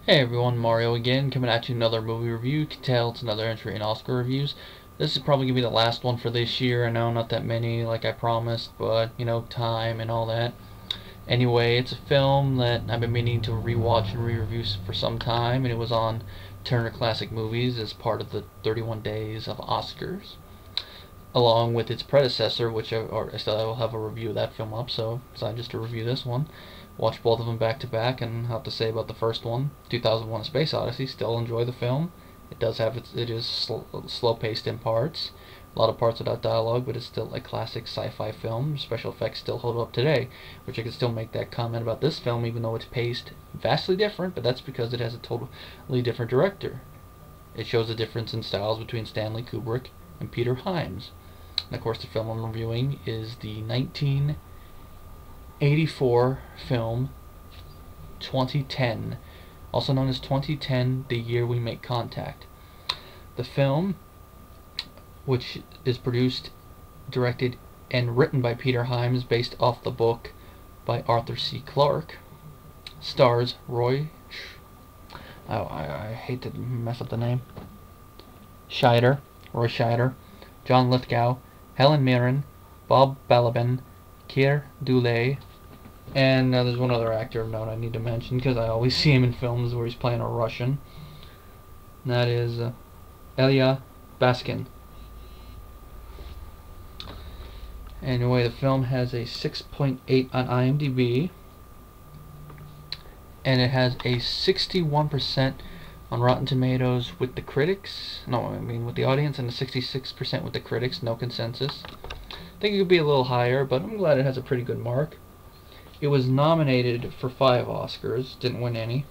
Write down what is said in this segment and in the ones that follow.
Hey everyone, Mario again, coming at you another movie review. You can tell it's another entry in Oscar reviews. This is probably going to be the last one for this year. I know not that many like I promised, but you know, time and all that. Anyway, it's a film that I've been meaning to rewatch and re-review for some time, and it was on Turner Classic Movies as part of the 31 Days of Oscars, along with its predecessor, which I will have a review of that film up, so decided just to review this one. Watch both of them back to back, and have to say about the first one, 2001: A Space Odyssey. Still enjoy the film. It is slow paced in parts, a lot of parts without dialogue, but it's still a classic sci-fi film. Special effects still hold up today, which I can still make that comment about this film, even though it's paced vastly different. But that's because it has a totally different director. It shows the difference in styles between Stanley Kubrick and Peter Hyams. And of course, the film I'm reviewing is the 1984 film 2010, also known as 2010, The Year We Make Contact. The film, which is produced, directed, and written by Peter Hyams, based off the book by Arthur C. Clarke, stars Roy I hate to mess up the name. Roy Scheider, John Lithgow, Helen Mirren, Bob Balaban, Keir Dullea, and there's one other actor of note I need to mention because I always see him in films where he's playing a Russian. And that is Elia Baskin. Anyway, the film has a 6.8 on IMDb, and it has a 61% on Rotten Tomatoes with the critics. No, I mean with the audience, and a 66% with the critics. No consensus. I think it could be a little higher, but I'm glad it has a pretty good mark. It was nominated for 5 Oscars, didn't win any.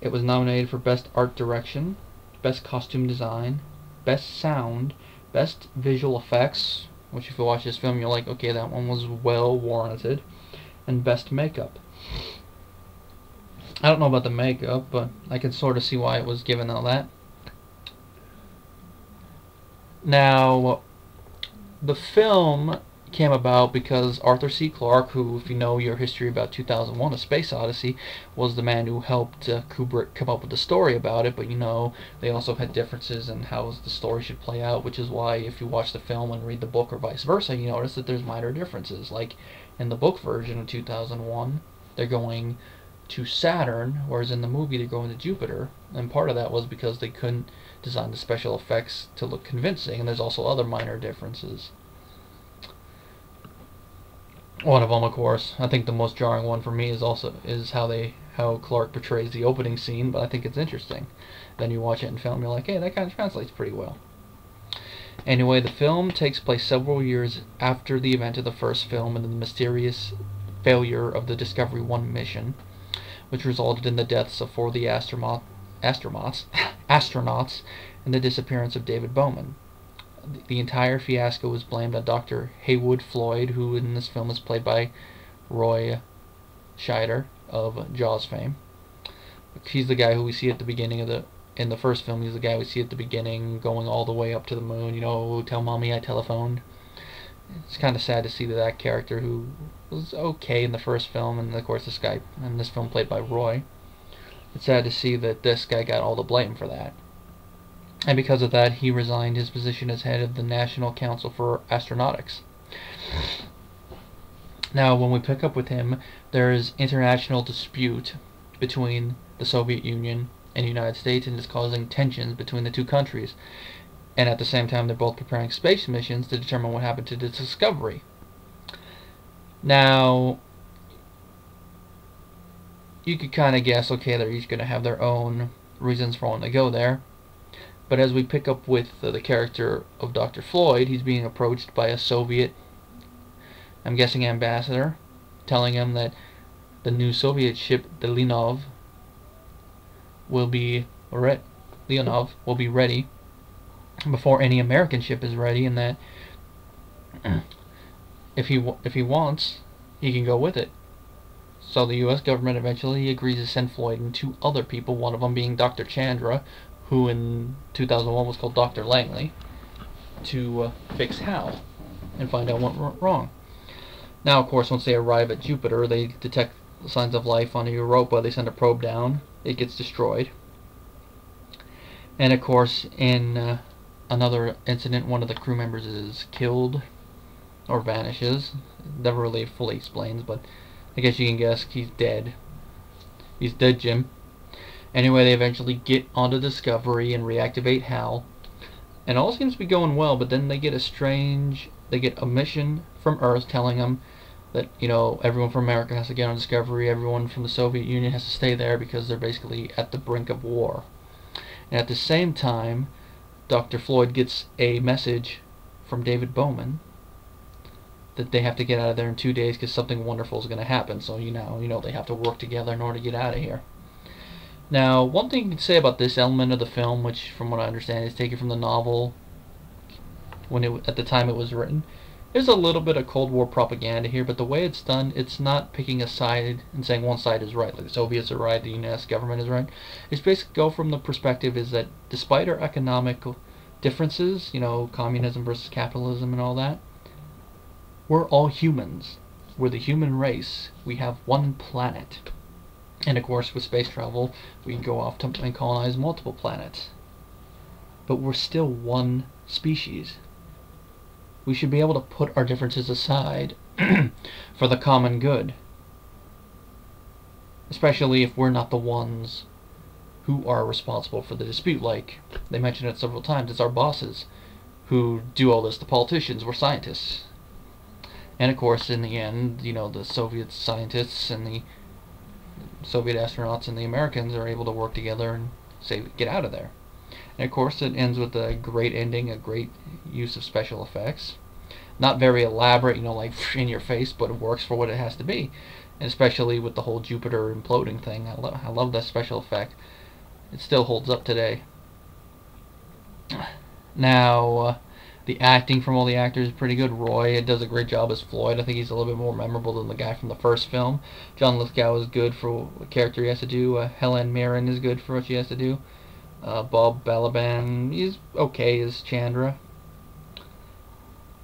It was nominated for Best Art Direction, Best Costume Design, Best Sound, Best Visual Effects, which if you watch this film you're like, okay, that one was well warranted, and Best Makeup. I don't know about the makeup, but I can sort of see why it was given all that. Now, the film came about because Arthur C. Clarke, who, if you know your history about 2001: A Space Odyssey, was the man who helped Kubrick come up with the story about it, but you know, they also had differences in how the story should play out, which is why if you watch the film and read the book or vice versa, you notice that there's minor differences. Like in the book version of 2001, they're going to Saturn, whereas in the movie they're going to Jupiter, and part of that was because they couldn't design the special effects to look convincing, and there's also other minor differences. One of them, of course, I think the most jarring one for me is how Clarke portrays the opening scene, but I think it's interesting. Then you watch it in film, you're like, hey, that kind of translates pretty well. Anyway, the film takes place several years after the event of the first film and the mysterious failure of the Discovery 1 mission, which resulted in the deaths of 4 of the astronauts and the disappearance of David Bowman. The entire fiasco was blamed on Dr. Heywood Floyd, who in this film is played by Roy Scheider of Jaws fame. He's the guy who we see at the beginning of in the first film. He's the guy we see at the beginning going all the way up to the moon. You know, tell mommy I telephoned. It's kind of sad to see that character, who was okay in the first film, and of course this guy in this film played by Roy. It's sad to see that this guy got all the blame for that. And because of that, he resigned his position as head of the National Council for Astronautics. Now, when we pick up with him, there is international dispute between the Soviet Union and the United States, and it's causing tensions between the two countries. And at the same time, they're both preparing space missions to determine what happened to the Discovery. Now, you could kind of guess, okay, they're each going to have their own reasons for wanting to go there. But as we pick up with the character of Dr. Floyd, he's being approached by a Soviet, I'm guessing, ambassador, telling him that the new Soviet ship, the Leonov, will be ready before any American ship is ready, and that if he wants, he can go with it. So the U.S. government eventually agrees to send Floyd and 2 other people, one of them being Dr. Chandra, who in 2001 was called Dr. Langley, to fix Hal and find out what went wrong. Now, of course, once they arrive at Jupiter, they detect signs of life on Europa. They send a probe down. It gets destroyed. And of course, in another incident, one of the crew members is killed or vanishes. Never really fully explains, but I guess you can guess he's dead. He's dead, Jim. Anyway, they eventually get onto Discovery and reactivate HAL. And all seems to be going well, but then they get a mission from Earth telling them that, everyone from America has to get on Discovery, everyone from the Soviet Union has to stay there because they're basically at the brink of war. And at the same time, Dr. Floyd gets a message from David Bowman that they have to get out of there in 2 days because something wonderful is going to happen. So they have to work together in order to get out of here. Now, one thing you can say about this element of the film, which from what I understand is taken from the novel at the time it was written, there's a little bit of Cold War propaganda here, but the way it's done, it's not picking a side and saying one side is right, like the Soviets are right, the US government is right. It's basically go from the perspective is that despite our economic differences, communism versus capitalism and all that, we're all humans. We're the human race. We have one planet. And of course, with space travel, we can go off and colonize multiple planets. But we're still one species. We should be able to put our differences aside for the common good. Especially if we're not the ones who are responsible for the dispute. Like, they mentioned it several times, it's our bosses who do all this. The politicians, we're scientists. And of course, in the end, the Soviet scientists and the Soviet astronauts and the Americans are able to work together and get out of there. And of course, it ends with a great ending, a great use of special effects. Not very elaborate, like in your face, but it works for what it has to be. And especially with the whole Jupiter imploding thing. I love that special effect. It still holds up today. Now, the acting from all the actors is pretty good. Roy does a great job as Floyd. I think he's a little bit more memorable than the guy from the first film. John Lithgow is good for what character he has to do. Helen Mirren is good for what she has to do. Bob Balaban, he's okay as Chandra.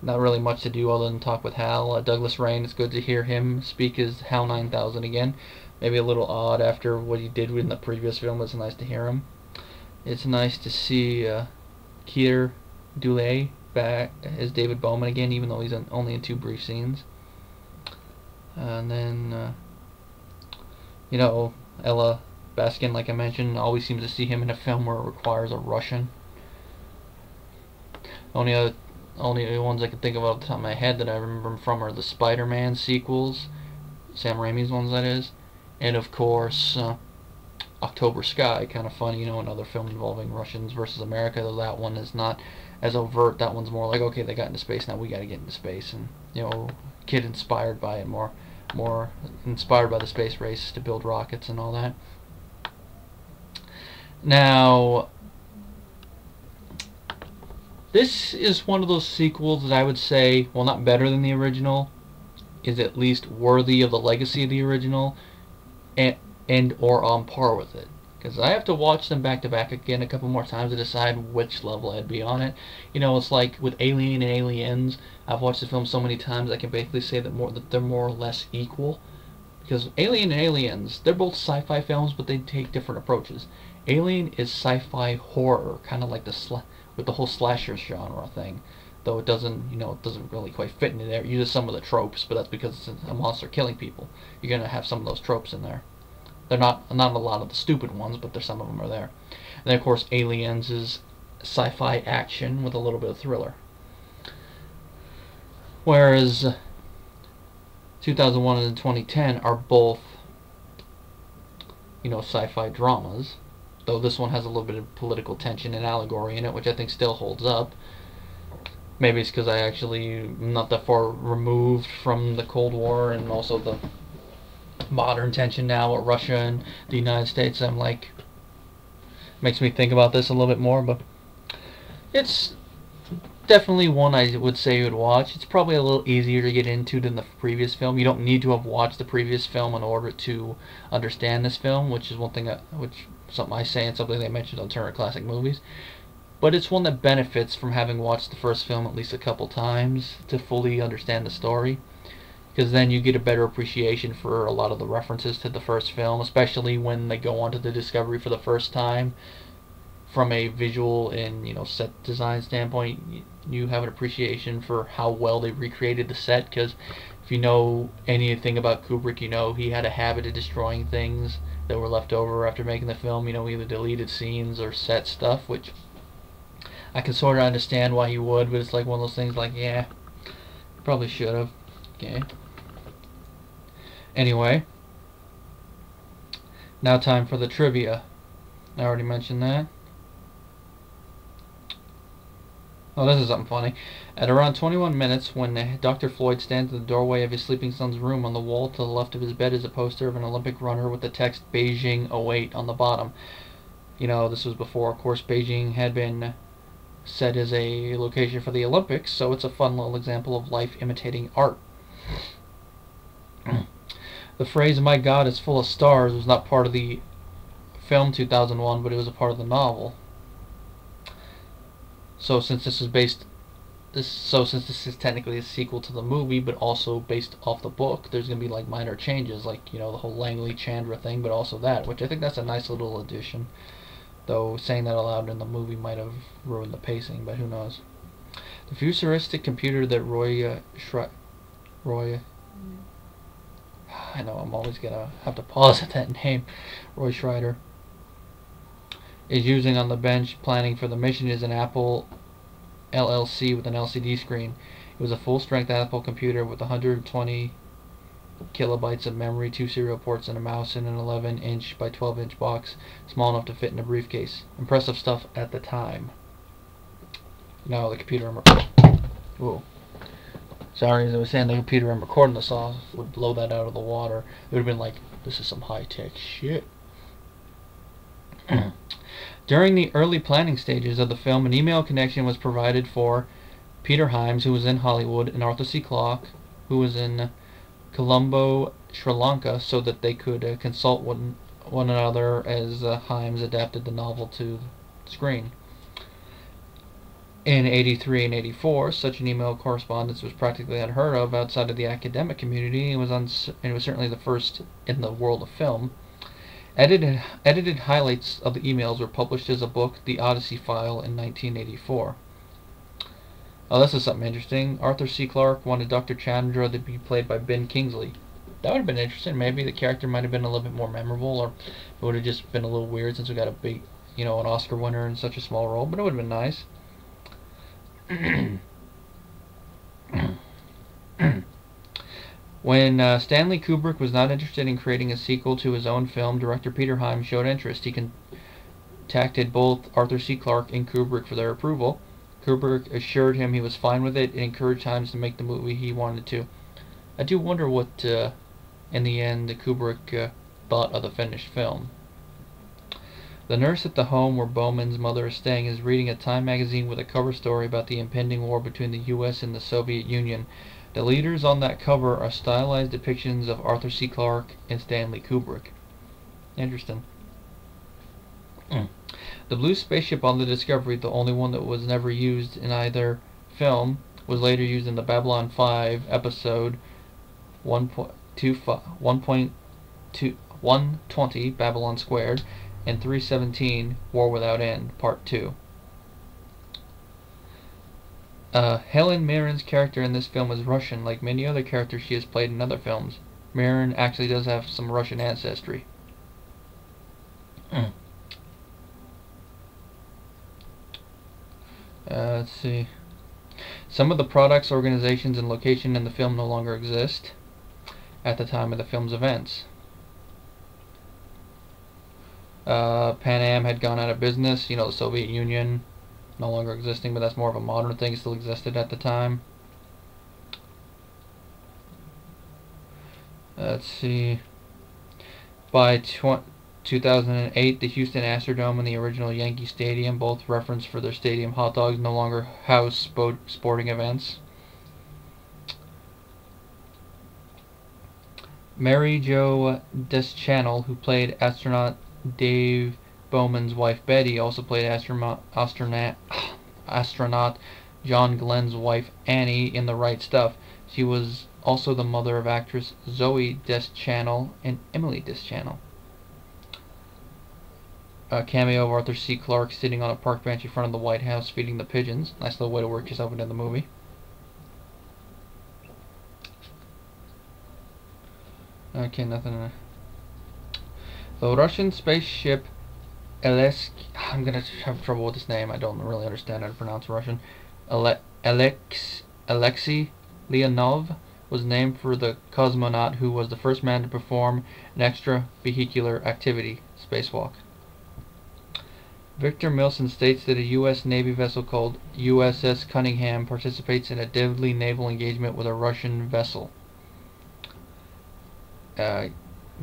Not really much to do other than talk with Hal. Douglas Rain, it's good to hear him speak as HAL 9000 again. Maybe a little odd after what he did in the previous film, but it's nice to hear him. It's nice to see Keir Dullea back as David Bowman again, even though he's only in 2 brief scenes. And then, Ella Baskin, like I mentioned, always seems to see him in a film where it requires a Russian. Only ones I can think of off the top of my head that I remember him from are the Spider-Man sequels, Sam Raimi's ones, that is, and of course October Sky, kind of funny, another film involving Russians versus America, though that one is not as overt. That one's more like, okay, they got into space, now we got to get into space, and kid inspired by it, more inspired by the space race to build rockets and all that. Now, this is one of those sequels that I would say, well, not better than the original, is at least worthy of the legacy of the original, and or on par with it. Because I have to watch them back to back again a couple more times to decide which level I'd be on it. It's like with Alien and Aliens, I've watched the film so many times I can basically say that they're more or less equal. Because Alien and Aliens, they're both sci-fi films, but they take different approaches. Alien is sci-fi horror, kind of like with the whole slasher genre thing. Though it doesn't, it doesn't really quite fit into there. It uses some of the tropes, but that's because it's a monster killing people. You're going to have some of those tropes in there. They're not a lot of the stupid ones, but some of them are there. And then, of course, Aliens is sci-fi action with a little bit of thriller. Whereas 2001 and 2010 are both, sci-fi dramas. Though this one has a little bit of political tension and allegory in it, which I think still holds up. Maybe it's because I actually am not that far removed from the Cold War and also the modern tension now with Russia and the United States. I'm like, makes me think about this a little bit more, but it's definitely one I would say you would watch. It's probably a little easier to get into than the previous film. You don't need to have watched the previous film in order to understand this film, which is one thing something I say and something they mentioned on Turner Classic Movies. But it's one that benefits from having watched the first film at least a couple times to fully understand the story. because then you get a better appreciation for a lot of the references to the first film, especially when they go onto the Discovery for the first time. From a visual and set design standpoint, you have an appreciation for how well they recreated the set. Because if you know anything about Kubrick, he had a habit of destroying things that were left over after making the film. Either deleted scenes or set stuff, which I can sort of understand why he would, but it's like one of those things like, yeah, probably should have. Okay. Anyway, now time for the trivia. I already mentioned that. Oh, this is something funny. At around 21 minutes, when Dr. Floyd stands in the doorway of his sleeping son's room, on the wall to the left of his bed is a poster of an Olympic runner with the text Beijing 08 on the bottom. This was before, of course, Beijing had been set as a location for the Olympics, so it's a fun little example of life imitating art. The phrase, "My God is full of stars," was not part of the film 2001, but it was a part of the novel. So since this is technically a sequel to the movie, but also based off the book, there's gonna be like minor changes, like the whole Langley Chandra thing, but also that, which I think that's a nice little addition. Though saying that aloud in the movie might have ruined the pacing, but who knows? The futuristic computer that I know I'm always gonna have to pause at that name, Roy Schreider, is using on the bench planning for the mission is an Apple LLC with an LCD screen. It was a full-strength Apple computer with 120 kilobytes of memory, 2 serial ports, and a mouse in an 11-inch by 12-inch box, small enough to fit in a briefcase. Impressive stuff at the time. No, the computer Whoa. Sorry, as I was saying, the computer I'm recording this off would blow that out of the water. It would have been like, this is some high-tech shit. During the early planning stages of the film, an email connection was provided for Peter Hyams, who was in Hollywood, and Arthur C. Clarke, who was in Colombo, Sri Lanka, so that they could consult one another as Hyams adapted the novel to the screen. In 83 and 84, such an email correspondence was practically unheard of outside of the academic community, and it was certainly the first in the world of film. Edited highlights of the emails were published as a book, The Odyssey File, in 1984. Oh, this is something interesting. Arthur C. Clarke wanted Dr. Chandra to be played by Ben Kingsley. That would have been interesting. Maybe the character might have been a little bit more memorable, or it would have just been a little weird since we got a big, an Oscar winner in such a small role, but it would have been nice. When Stanley Kubrick was not interested in creating a sequel to his own film, director Peter Hyams showed interest. He contacted both Arthur C. Clarke and Kubrick for their approval. Kubrick assured him he was fine with it and encouraged Hyams to make the movie he wanted to. I do wonder what, in the end, Kubrick thought of the finished film. The nurse at the home where Bowman's mother is staying is reading a Time magazine with a cover story about the impending war between the U.S. and the Soviet Union. The leaders on that cover are stylized depictions of Arthur C. Clarke and Stanley Kubrick. Interesting. The blue spaceship on the Discovery, the only one that was never used in either film, was later used in the Babylon 5 episode 120 Babylon Squared and 317 War Without End, Part 2. Helen Mirren's character in this film is Russian. Like many other characters she has played in other films, Mirren actually does have some Russian ancestry. Let's see. Some of the products, organizations, and location in the film no longer exist at the time of the film's events. Pan Am had gone out of business. The Soviet Union no longer existing, but that's more of a modern thing. It still existed at the time. Let's see. By 2008, the Houston Astrodome and the original Yankee Stadium, both referenced for their stadium hot dogs, no longer house sporting events. Mary Jo Deschanel, who played astronaut Dave Bowman's wife Betty, also played astronaut John Glenn's wife Annie in The Right Stuff. She was also the mother of actress Zoe Deschanel and Emily Deschanel. A cameo of Arthur C. Clarke sitting on a park bench in front of the White House feeding the pigeons. Nice little way to work yourself into the movie. Okay, nothing. The Russian spaceship I'm gonna have trouble with this name. I don't really understand how to pronounce Russian. Alexei Leonov was named for the cosmonaut who was the first man to perform an extravehicular activity spacewalk. Victor Milson states that a U.S. Navy vessel called USS Cunningham participates in a deadly naval engagement with a Russian vessel.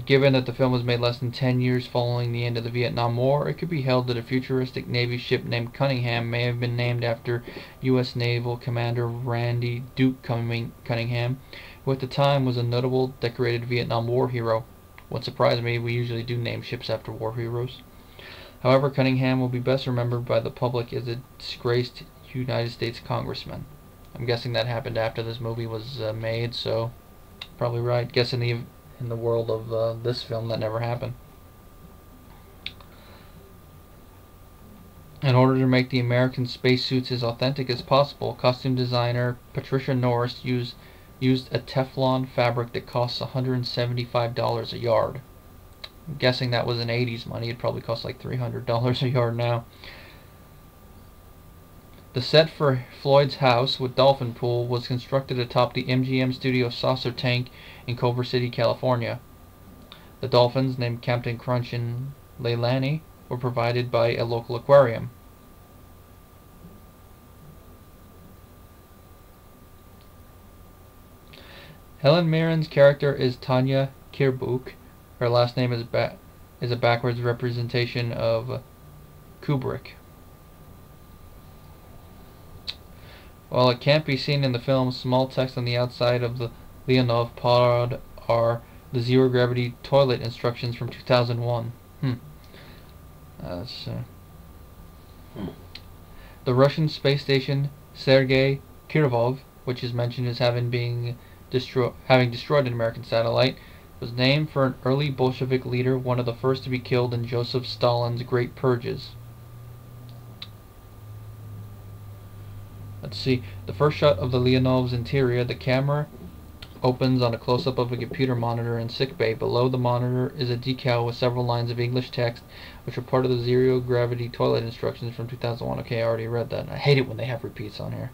Given that the film was made less than 10 years following the end of the Vietnam War, it could be held that a futuristic Navy ship named Cunningham may have been named after U.S. Naval Commander Randy Duke Cunningham, who at the time was a notable decorated Vietnam War hero. Wouldn't surprise me, we usually do name ships after war heroes. However, Cunningham will be best remembered by the public as a disgraced United States congressman. I'm guessing that happened after this movie was made, so probably right. Guess in the world of this film, that never happened. In order to make the American spacesuits as authentic as possible, costume designer Patricia Norris used a Teflon fabric that costs $175 a yard. I'm guessing that was in 80s money. It'd probably cost like $300 a yard now. The set for Floyd's house with dolphin pool was constructed atop the MGM Studio saucer tank in Culver City, California. The dolphins, named Captain Crunch and Leilani, were provided by a local aquarium. Helen Mirren's character is Tanya Kirbuk. Her last name is a backwards representation of Kubrick. While it can't be seen in the film, small text on the outside of the Leonov pod are the zero-gravity toilet instructions from 2001. The Russian space station Sergei Kirillov, which is mentioned as having destroyed an American satellite, was named for an early Bolshevik leader, one of the first to be killed in Joseph Stalin's Great Purges. Let's see. The first shot of the Leonov's interior, the camera opens on a close-up of a computer monitor in sickbay. Below the monitor is a decal with several lines of English text, which are part of the zero-gravity toilet instructions from 2001. Okay, I already read that. I hate it when they have repeats on here.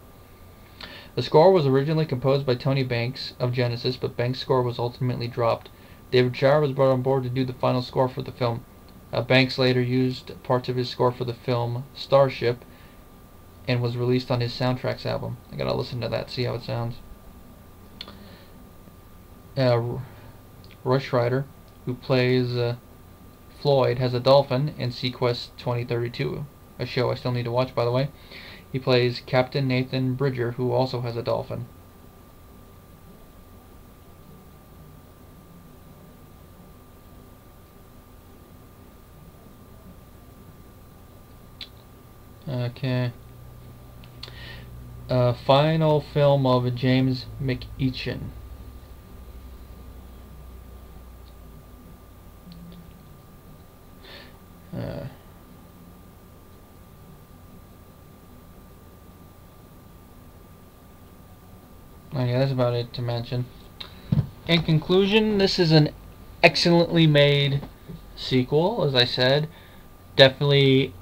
The score was originally composed by Tony Banks of Genesis, but Banks' score was ultimately dropped. David Shire was brought on board to do the final score for the film. Banks later used parts of his score for the film Starship and was released on his Soundtracks album. I gotta listen to that, see how it sounds. Roy Schreider, who plays Floyd, has a dolphin in Sequest 2032, a show I still need to watch, by the way. He plays Captain Nathan Bridger, who also has a dolphin. Okay. Final film of James McEachin. Okay, that's about it to mention. In conclusion, this is an excellently made sequel, as I said. Definitely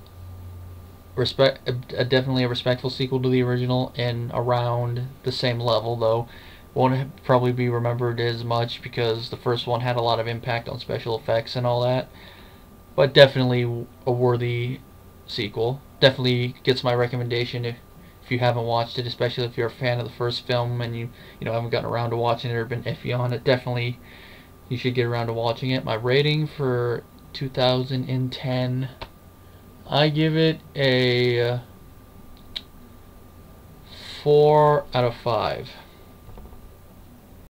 a respectful sequel to the original and around the same level, though won't probably be remembered as much because the first one had a lot of impact on special effects and all that. But definitely a worthy sequel. Definitely gets my recommendation if you haven't watched it, especially if you're a fan of the first film and you haven't gotten around to watching it or been iffy on it. Definitely you should get around to watching it. My rating for 2010, I give it a 4 out of 5.